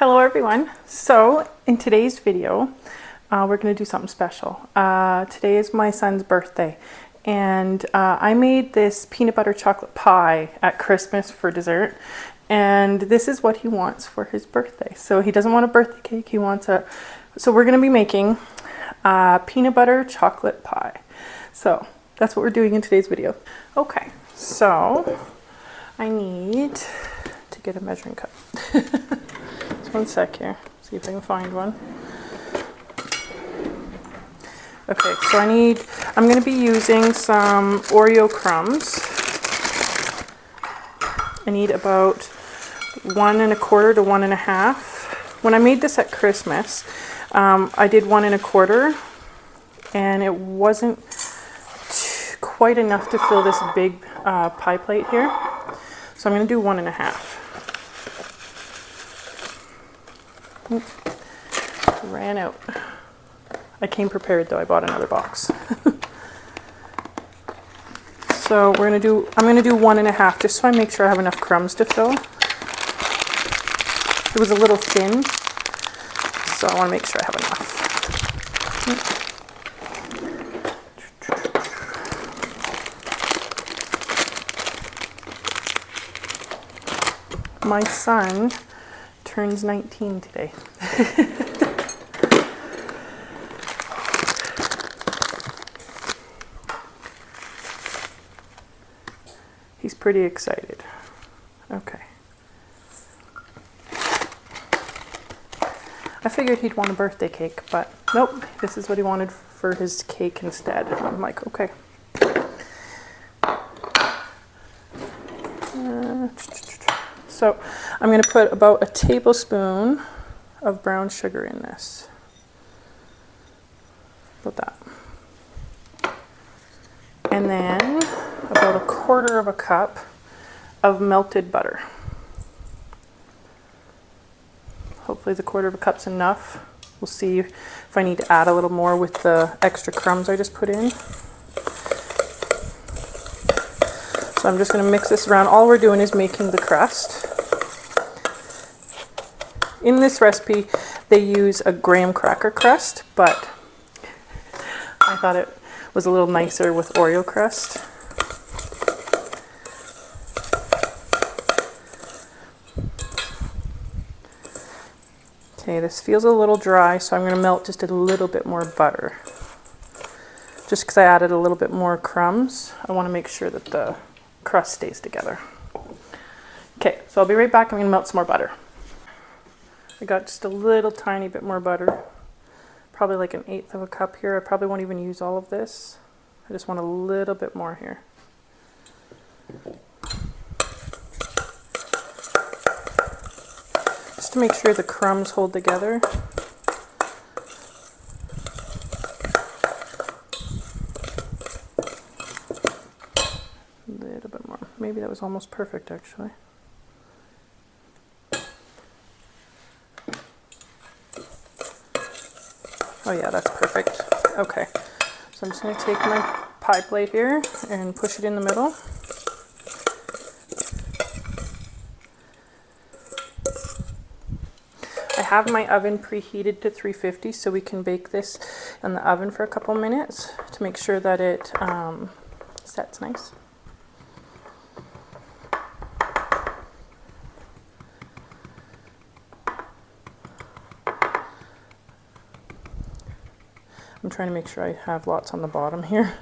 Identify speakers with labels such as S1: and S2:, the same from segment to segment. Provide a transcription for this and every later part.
S1: Hello everyone. So in today's video, we're going to do something special. Today is my son's birthday and I made this peanut butter chocolate pie at Christmas for dessert. And this is what he wants for his birthday. So he doesn't want a birthday cake, he wants so we're going to be making peanut butter chocolate pie. So that's what we're doing in today's video. Okay, so I need to get a measuring cup. Just one sec here, see if I can find one. Okay, so I'm going to be using some Oreo crumbs. I need about 1 1/4 to 1 1/2. When I made this at Christmas, I did 1 1/4 and it wasn't quite enough to fill this big pie plate here. So I'm going to do 1 1/2. Ran out. I came prepared though, I bought another box. So I'm going to do 1 1/2 just so I make sure I have enough crumbs to fill. It was a little thin, so I want to make sure I have enough. My son turns 19 today. He's pretty excited. Okay. I figured he'd want a birthday cake, but nope, this is what he wanted for his cake instead. I'm like, okay. So I'm going to put about a tablespoon of brown sugar in this. About that. And then about 1/4 cup of melted butter. Hopefully the 1/4 cup's enough. We'll see if I need to add a little more with the extra crumbs I just put in. So I'm just going to mix this around. All we're doing is making the crust. In this recipe, they use a graham cracker crust, but I thought it was a little nicer with Oreo crust. Okay, this feels a little dry, so I'm going to melt just a little bit more butter. Just because I added a little bit more crumbs, I want to make sure that the crust stays together. Okay, so I'll be right back. I'm going to melt some more butter. I got just a little tiny bit more butter, probably like 1/8 cup here. I probably won't even use all of this. I just want a little bit more here. Just to make sure the crumbs hold together. A little bit more. Maybe that was almost perfect actually. Oh yeah, that's perfect. Okay, so I'm just going to take my pie plate here and push it in the middle. I have my oven preheated to 350 so we can bake this in the oven for a couple minutes to make sure that it sets nice. I'm trying to make sure I have lots on the bottom here.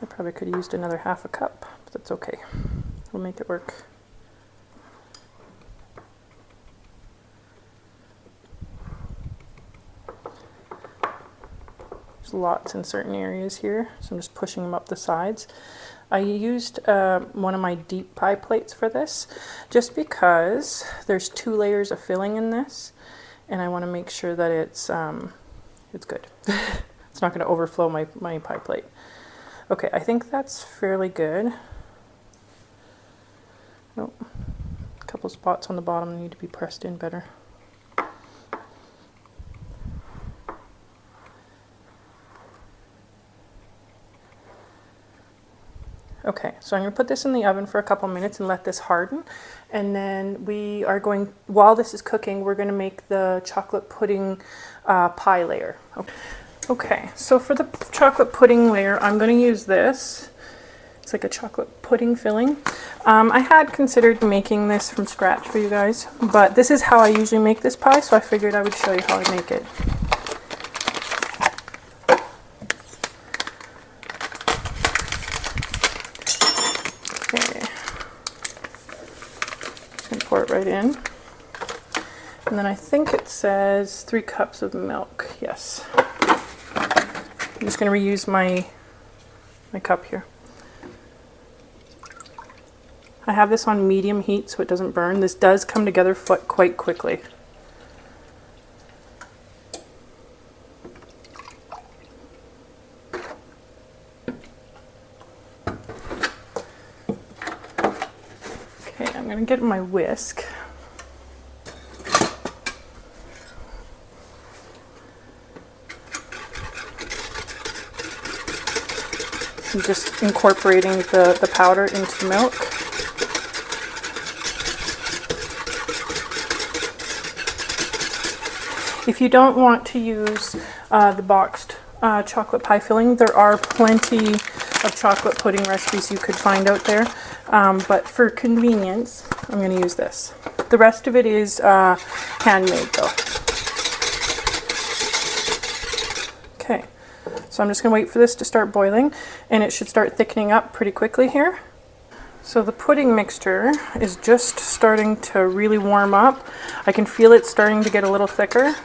S1: I probably could have used another 1/2 cup, but that's okay. We'll make it work. There's lots in certain areas here, so I'm just pushing them up the sides. I used one of my deep pie plates for this, just because there's 2 layers of filling in this. And I want to make sure that it's good. It's not going to overflow my pie plate. Okay, I think that's fairly good. Oh, a couple spots on the bottom need to be pressed in better. Okay, so So I'm going to put this in the oven for a couple minutes and let this harden. And then we are going, while this is cooking, we're going to make the chocolate pudding pie layer. Okay, so for the chocolate pudding layer, I'm going to use this. It's like a chocolate pudding filling. I had considered making this from scratch for you guys, but this is how I usually make this pie, so I figured I would show you how I make it. Okay. Just going to pour it right in. And then I think it says 3 cups of milk. Yes. I'm just going to reuse my cup here. I have this on medium heat so it doesn't burn. This does come together quite quickly. Okay, I'm going to get my whisk. I'm just incorporating the powder into the milk. If you don't want to use the boxed chocolate pie filling, there are plenty of chocolate pudding recipes you could find out there. But for convenience, I'm going to use this. The rest of it is handmade though. Okay, so I'm just going to wait for this to start boiling, and it should start thickening up pretty quickly here. So the pudding mixture is just starting to really warm up. I can feel it starting to get a little thicker.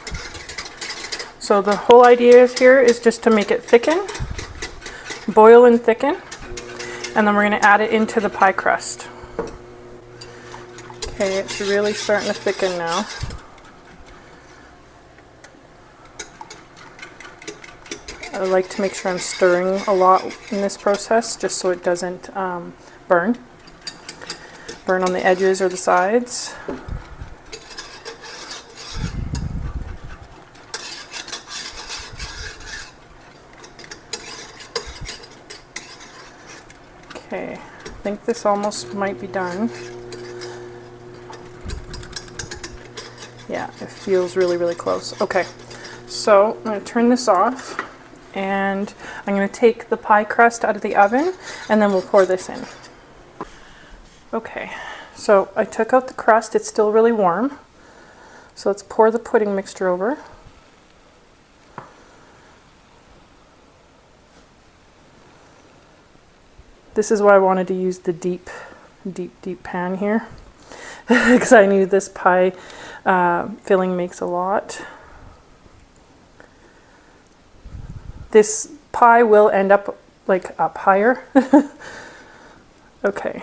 S1: So the whole idea here is just to make it thicken, boil and thicken, and then we're going to add it into the pie crust. Okay, it's really starting to thicken now. I like to make sure I'm stirring a lot in this process just so it doesn't burn on the edges or the sides. Okay, I think this almost might be done. Yeah, it feels really close. Okay, so I'm going to turn this off, and I'm going to take the pie crust out of the oven, and then we'll pour this in. Okay, so I took out the crust. It's still really warm. So let's pour the pudding mixture over. This is why I wanted to use the deep pan here, because I knew this pie filling makes a lot. This pie will end up like up higher. Okay.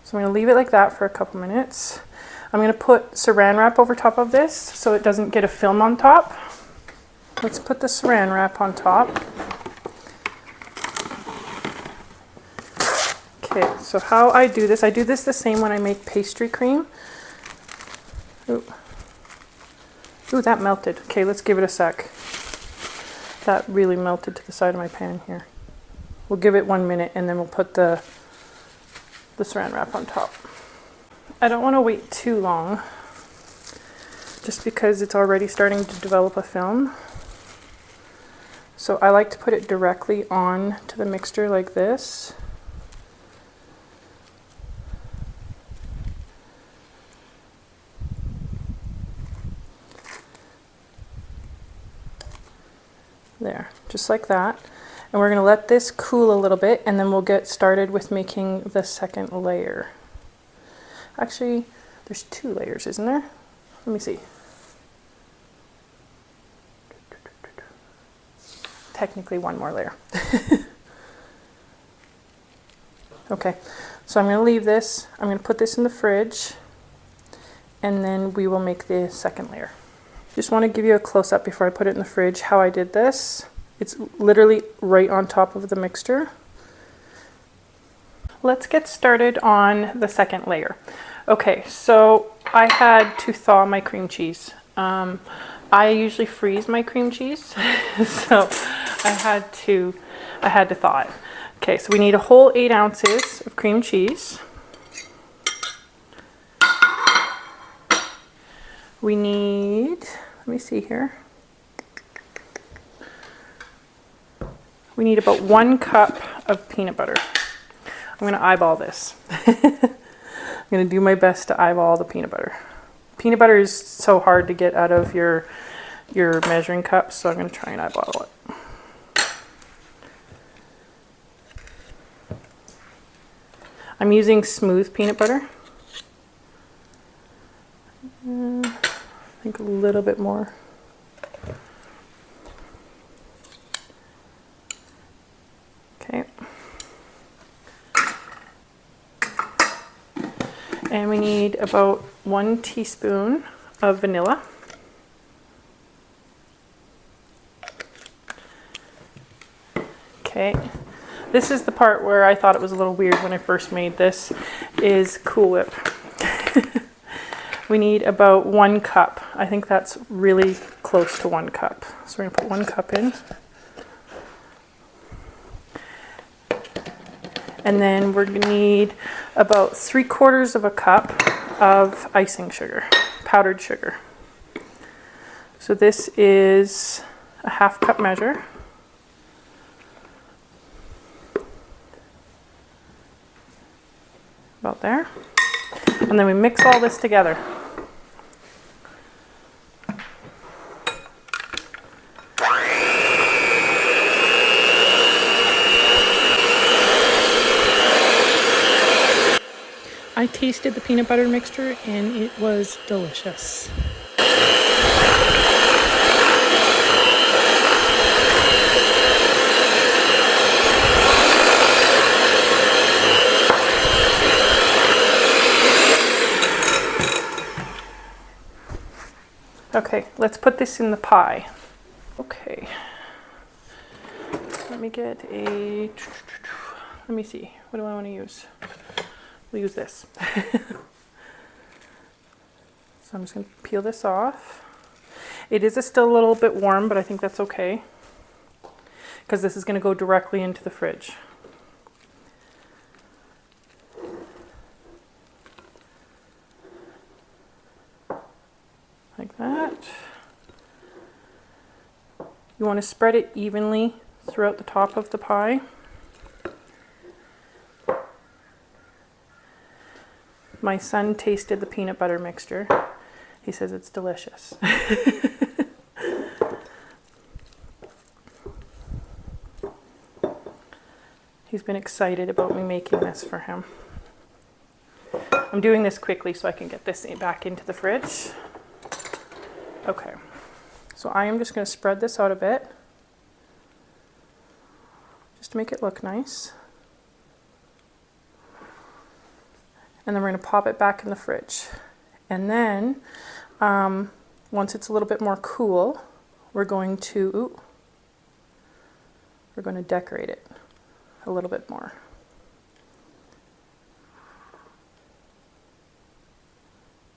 S1: So I'm going to leave it like that for a couple minutes. I'm going to put saran wrap over top of this so it doesn't get a film on top. Let's put the saran wrap on top. Okay, so how I do this the same when I make pastry cream. Ooh, that melted. Okay, let's give it a sec. That really melted to the side of my pan here. We'll give it 1 minute and then we'll put the saran wrap on top. I don't want to wait too long just because it's already starting to develop a film. So I like to put it directly on to the mixture like this. There, just like that. And we're going to let this cool a little bit, and then we'll get started with making the second layer. Actually, there's 2 layers, isn't there? Let me see. Technically 1 more layer. Okay, so I'm going to leave this. I'm going to put this in the fridge, and then we will make the second layer. Just want to give you a close-up before I put it in the fridge how I did this. It's literally right on top of the mixture. Let's get started on the second layer. Okay, so I had to thaw my cream cheese. I usually freeze my cream cheese, so I had to thaw it. Okay, so we need a whole 8 ounces of cream cheese. We need, let me see here. We need about 1 cup of peanut butter. I'm going to eyeball this. I'm going to do my best to eyeball the peanut butter. Peanut butter is so hard to get out of your measuring cup, so I'm going to try and eyeball it. I'm using smooth peanut butter. I think a little bit more. Okay. And we need about 1 teaspoon of vanilla. Okay. This is the part where I thought it was a little weird when I first made this, is Cool Whip. We need about 1 cup. I think that's really close to 1 cup. So we're going to put 1 cup in. And then we're going to need about 3/4 of a cup of icing sugar, powdered sugar. So this is a 1/2 cup measure. About there. And then we mix all this together. I tasted the peanut butter mixture and it was delicious. Okay, let's put this in the pie. Okay, let me get a, let me see, what do I want to use? We'll use this. So I'm just going to peel this off. It is still a little bit warm, but I think that's okay, because this is going to go directly into the fridge. Like that. You want to spread it evenly throughout the top of the pie. My son tasted the peanut butter mixture. He says it's delicious. He's been excited about me making this for him. I'm doing this quickly so I can get this back into the fridge. Okay, so I am just going to spread this out a bit, just to make it look nice. And then we're going to pop it back in the fridge. And then, once it's a little bit more cool, we're going to decorate it a little bit more.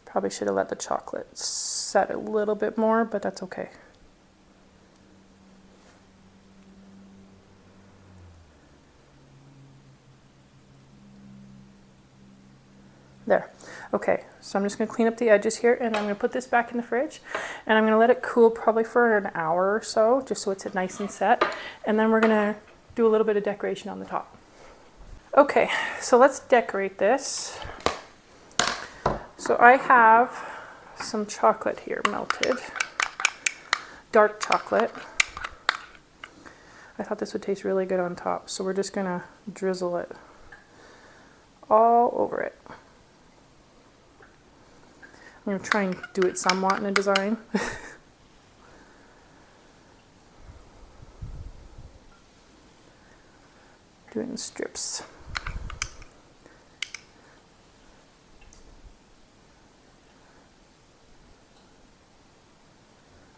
S1: Probably should have let the chocolate set a little bit more, but that's okay. There. Okay, so I'm just going to clean up the edges here, and I'm going to put this back in the fridge, and I'm going to let it cool probably for an hour or so, just so it's nice and set, and then we're going to do a little bit of decoration on the top. Okay, so let's decorate this. So I have some chocolate here melted, dark chocolate. I thought this would taste really good on top, so we're just going to drizzle it all over it. I'm going to try and do it somewhat in a design. Do it in strips.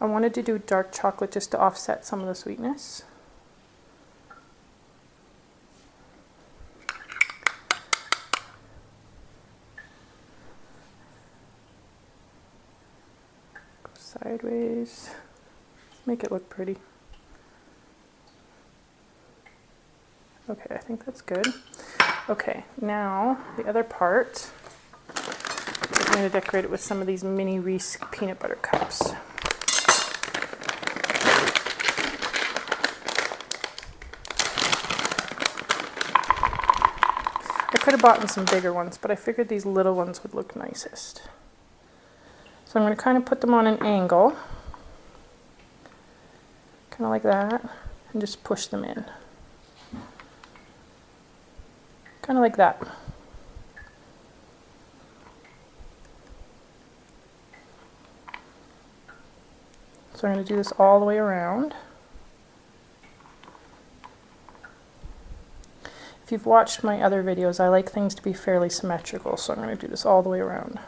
S1: I wanted to do dark chocolate just to offset some of the sweetness. Go sideways. Make it look pretty. Okay, I think that's good. Okay, now the other part, I'm going to decorate it with some of these mini Reese peanut butter cups. I could have bought some bigger ones, but I figured these little ones would look nicest. So I'm going to kind of put them on an angle, kind of like that, and just push them in. Kind of like that. So I'm going to do this all the way around. If you've watched my other videos, I like things to be fairly symmetrical, so I'm going to do this all the way around.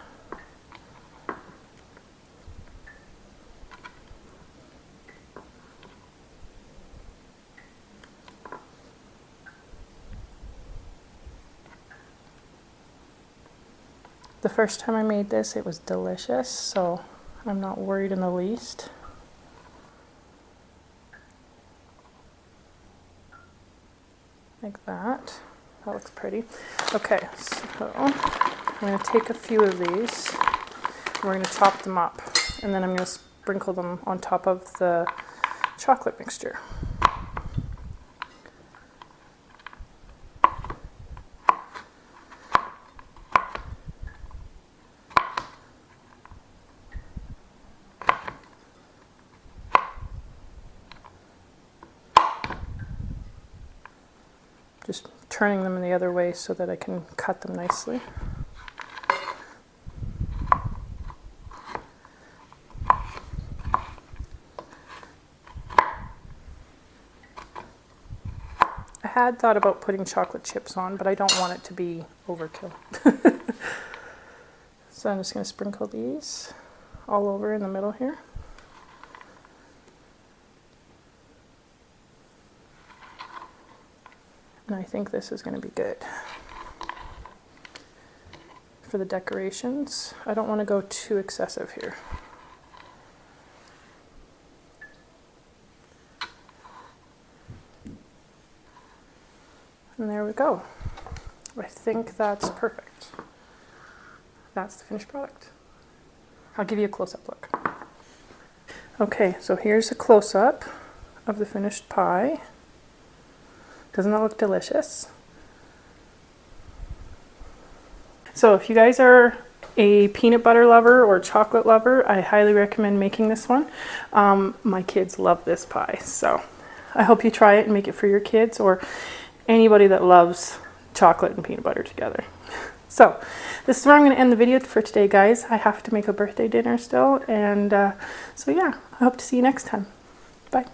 S1: The first time I made this, it was delicious, so I'm not worried in the least. Like that. That looks pretty. Okay, so I'm going to take a few of these, and we're going to chop them up, and then I'm going to sprinkle them on top of the chocolate mixture. Just turning them in the other way so that I can cut them nicely. I had thought about putting chocolate chips on, but I don't want it to be overkill. So I'm just going to sprinkle these all over in the middle here. And I think this is going to be good for the decorations. I don't want to go too excessive here. And there we go. I think that's perfect. That's the finished product. I'll give you a close-up look. Okay, so here's a close-up of the finished pie. Doesn't that look delicious? So if you guys are a peanut butter lover or chocolate lover, I highly recommend making this one. My kids love this pie, so I hope you try it and make it for your kids or anybody that loves chocolate and peanut butter together. So this is where I'm going to end the video for today, guys. I have to make a birthday dinner still, and so yeah, I hope to see you next time. Bye.